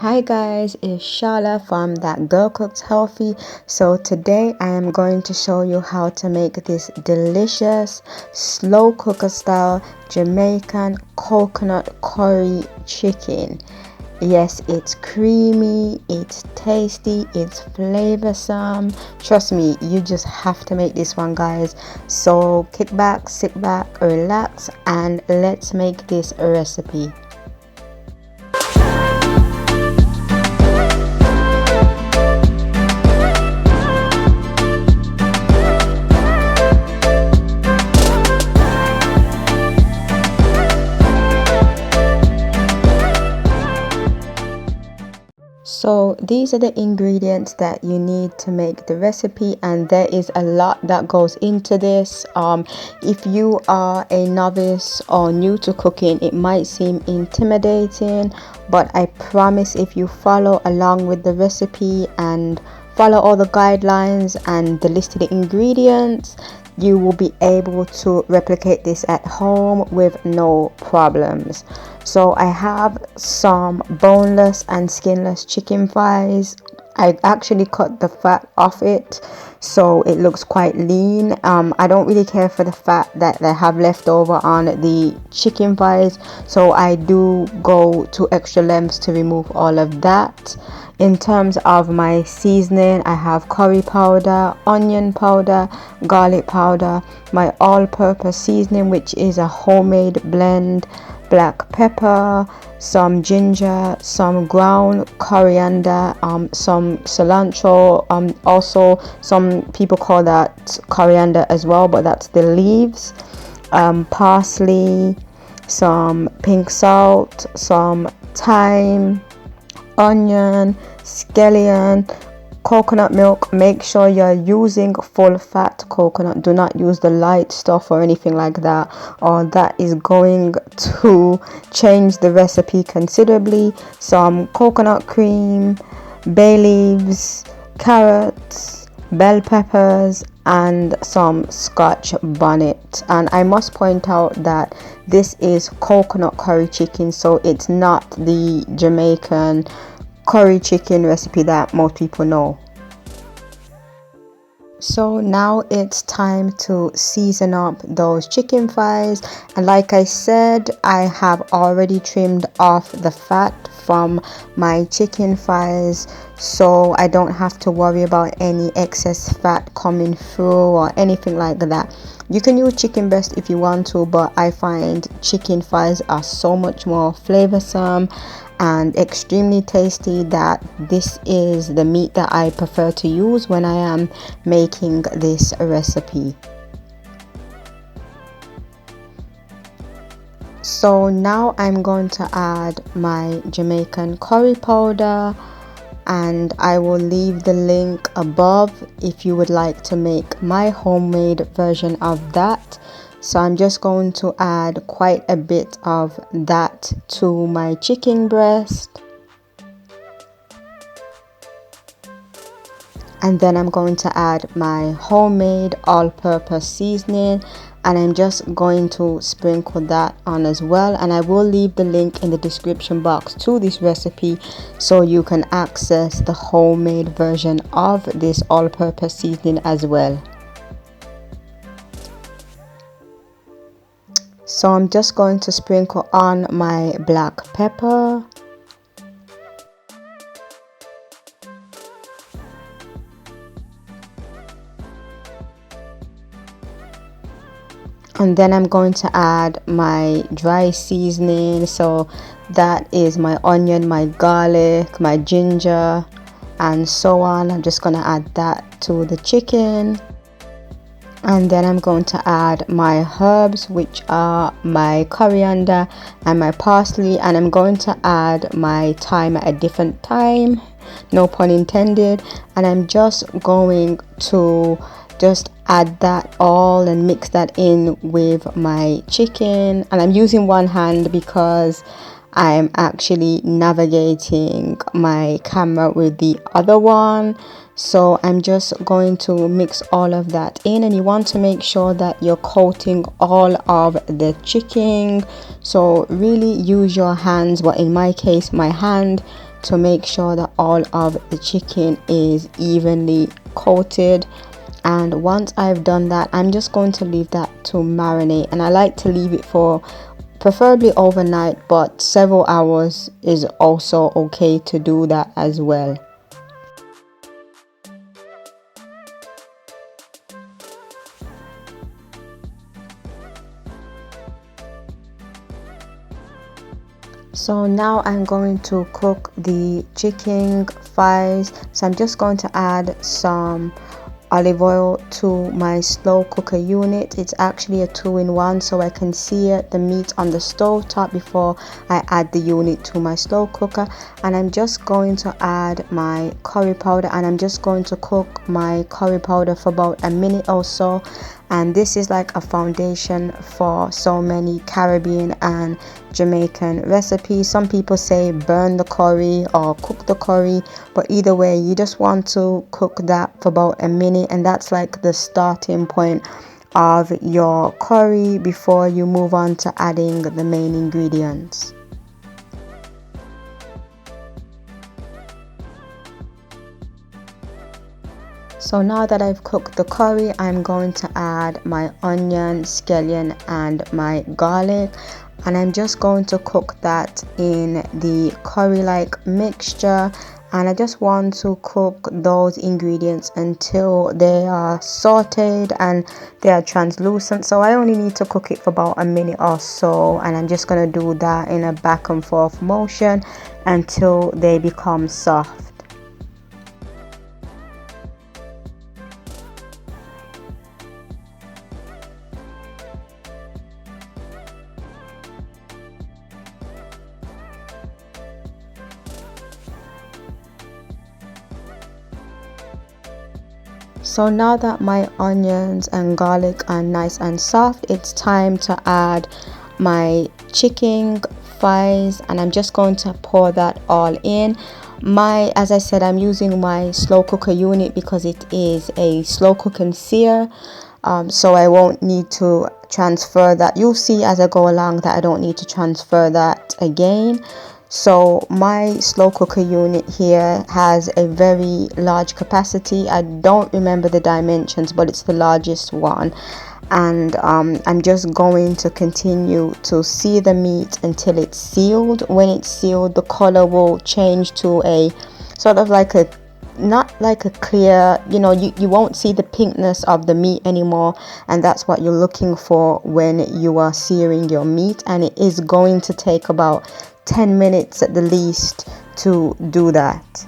Hi guys, it's Charla from That Girl Cooks Healthy. So today I am going to show you how to make this delicious slow cooker style Jamaican coconut curry chicken. Yes, it's creamy, it's tasty, it's flavorsome. Trust me, you just have to make this one, guys. So kick back, sit back, relax, and let's make this recipe. So these are the ingredients that you need to make the recipe, and there is a lot that goes into this. If you are a novice or new to cooking, it might seem intimidating, but I promise if you follow along with the recipe and follow all the guidelines and the listed ingredients, you will be able to replicate this at home with no problems. So I have some boneless and skinless chicken thighs. I actually cut the fat off it so it looks quite lean. I don't really care for the fat that I have left over on the chicken thighs, so I do go to extra lengths to remove all of that. In terms of my seasoning, I have curry powder, onion powder, garlic powder, my all-purpose seasoning, which is a homemade blend, black pepper, some ginger, some ground coriander, some cilantro, also some people call that coriander as well, but that's the leaves, parsley, some pink salt, some thyme, onion, scallion, coconut milk. Make sure you're using full fat coconut. Do not use the light stuff or anything like that, or that is going to change the recipe considerably. Some coconut cream, bay leaves, carrots, bell peppers, and some scotch bonnet. And I must point out that this is coconut curry chicken, so it's not the Jamaican curry chicken recipe that most people know. So now it's time to season up those chicken thighs, and like I said, I have already trimmed off the fat from my chicken thighs, so I don't have to worry about any excess fat coming through or anything like that. You can use chicken breast if you want to, but I find chicken thighs are so much more flavorsome and extremely tasty that this is the meat that I prefer to use when I am making this recipe. So now I'm going to add my Jamaican curry powder, and I will leave the link above if you would like to make my homemade version of that. So I'm just going to add quite a bit of that to my chicken breast. And then I'm going to add my homemade all-purpose seasoning, and I'm just going to sprinkle that on as well. And I will leave the link in the description box to this recipe so you can access the homemade version of this all-purpose seasoning as well. So I'm just going to sprinkle on my black pepper, and then I'm going to add my dry seasoning. So that is my onion, my garlic, my ginger, and so on. I'm just going to add that to the chicken. And then I'm going to add my herbs, which are my coriander and my parsley, and I'm going to add my thyme at a different time, no pun intended. And I'm just going to add that all and mix that in with my chicken. And I'm using one hand because I'm actually navigating my camera with the other one. So I'm just going to mix all of that in, and you want to make sure that you're coating all of the chicken. So really use your hands, but in my case my hand, to make sure that all of the chicken is evenly coated. And once I've done that, I'm just going to leave that to marinate, and I like to leave it for preferably overnight, but several hours is also okay to do that as well. So now I'm going to cook the chicken thighs. So I'm just going to add some olive oil to my slow cooker unit. It's actually a 2-in-1, so I can sear the meat on the stove top before I add the unit to my slow cooker. And I'm just going to add my curry powder, and I'm just going to cook my curry powder for about a minute or so. And this is like a foundation for so many Caribbean and Jamaican recipes. Some people say burn the curry or cook the curry, but either way, you just want to cook that for about a minute, and that's like the starting point of your curry before you move on to adding the main ingredients. So now that I've cooked the curry, I'm going to add my onion, scallion, and my garlic, and I'm just going to cook that in the curry-like mixture. And I just want to cook those ingredients until they are sauteed and they are translucent. So I only need to cook it for about a minute or so, and I'm just going to do that in a back and forth motion until they become soft. So now that my onions and garlic are nice and soft, it's time to add my chicken thighs, and I'm just going to pour that all in. As I said, I'm using my slow cooker unit because it is a slow cooking sear, so I won't need to transfer that. You'll see as I go along that I don't need to transfer that again. So my slow cooker unit here has a very large capacity. I don't remember the dimensions, but it's the largest one. And I'm just going to continue to sear the meat until it's sealed. When it's sealed, the color will change to a sort of like a, not like a clear, you won't see the pinkness of the meat anymore, and that's what you're looking for when you are searing your meat. And it is going to take about 10 minutes at the least to do that.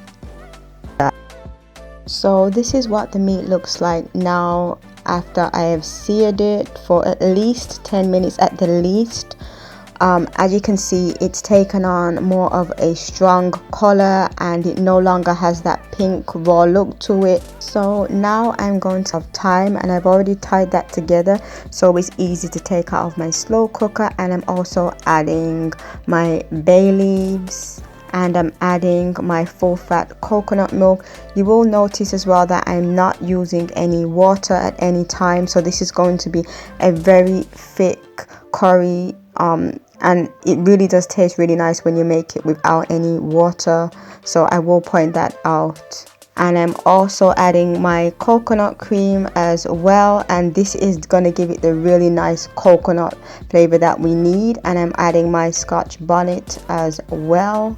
So this is what the meat looks like now after I have seared it for at least 10 minutes at the least. As you can see, it's taken on more of a strong color, and it no longer has that pink raw look to it. So now I'm going to have thyme, and I've already tied that together so it's easy to take out of my slow cooker. And I'm also adding my bay leaves, and I'm adding my full fat coconut milk. You will notice as well that I'm not using any water at any time, so this is going to be a very thick curry, and it really does taste really nice when you make it without any water, so I will point that out. And I'm also adding my coconut cream as well, and this is going to give it the really nice coconut flavor that we need. And I'm adding my Scotch bonnet as well,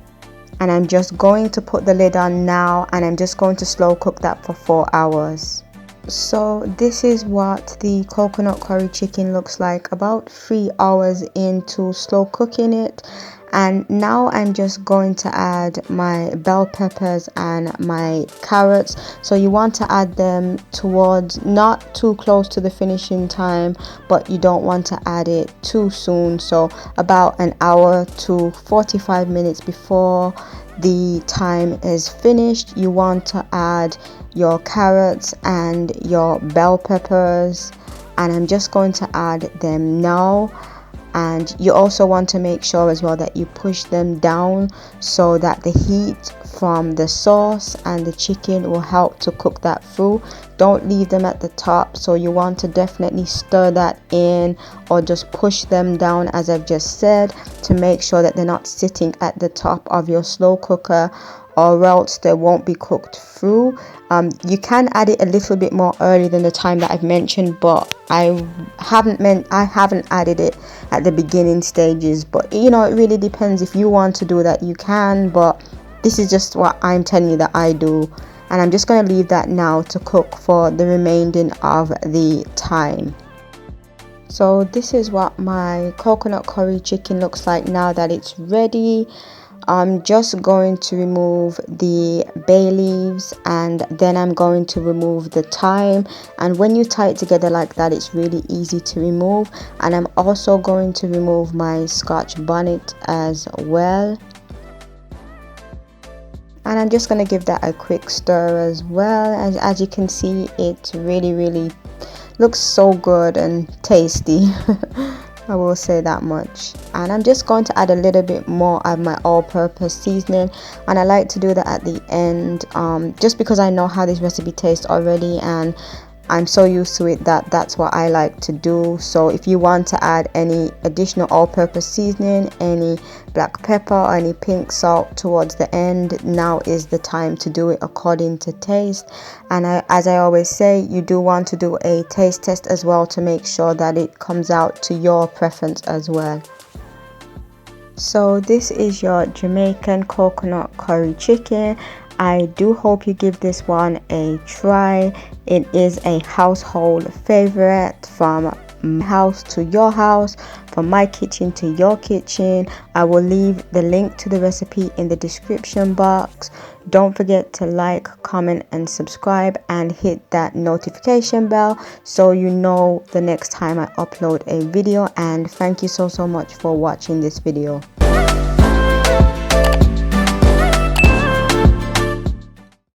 and I'm just going to put the lid on now, and I'm just going to slow cook that for 4 hours. So this is what the coconut curry chicken looks like about 3 hours into slow cooking it. And now I'm just going to add my bell peppers and my carrots. So you want to add them towards, not too close to the finishing time, but you don't want to add it too soon. So about an hour to 45 minutes before the time is finished, you want to add your carrots and your bell peppers, and I'm just going to add them now. And you also want to make sure as well that you push them down so that the heat from the sauce, and the chicken will help to cook that through. Don't leave them at the top, so you want to definitely stir that in or just push them down, as I've just said, to make sure that they're not sitting at the top of your slow cooker, or else they won't be cooked through. You can add it a little bit more early than the time that I've mentioned, but I haven't added it at the beginning stages. But you know, it really depends. If you want to do that, you can, but this is just what I'm telling you that I do. And I'm just going to leave that now to cook for the remaining of the time. So this is what my coconut curry chicken looks like now that it's ready. I'm just going to remove the bay leaves, and then I'm going to remove the thyme. And when you tie it together like that, it's really easy to remove. And I'm also going to remove my scotch bonnet as well. And I'm just going to give that a quick stir as well. As you can see, it really looks so good and tasty. I will say that much. And I'm just going to add a little bit more of my all-purpose seasoning, and I like to do that at the end, just because I know how this recipe tastes already, and I'm so used to it that that's what I like to do. So if you want to add any additional all-purpose seasoning, any black pepper or any pink salt towards the end, now is the time to do it according to taste. And as I always say, you do want to do a taste test as well to make sure that it comes out to your preference as well. So this is your Jamaican coconut curry chicken. I do hope you give this one a try. It is a household favorite, from my house to your house, from my kitchen to your kitchen. I will leave the link to the recipe in the description box. Don't forget to like, comment and subscribe, and hit that notification bell so you know the next time I upload a video. And thank you so much for watching this video.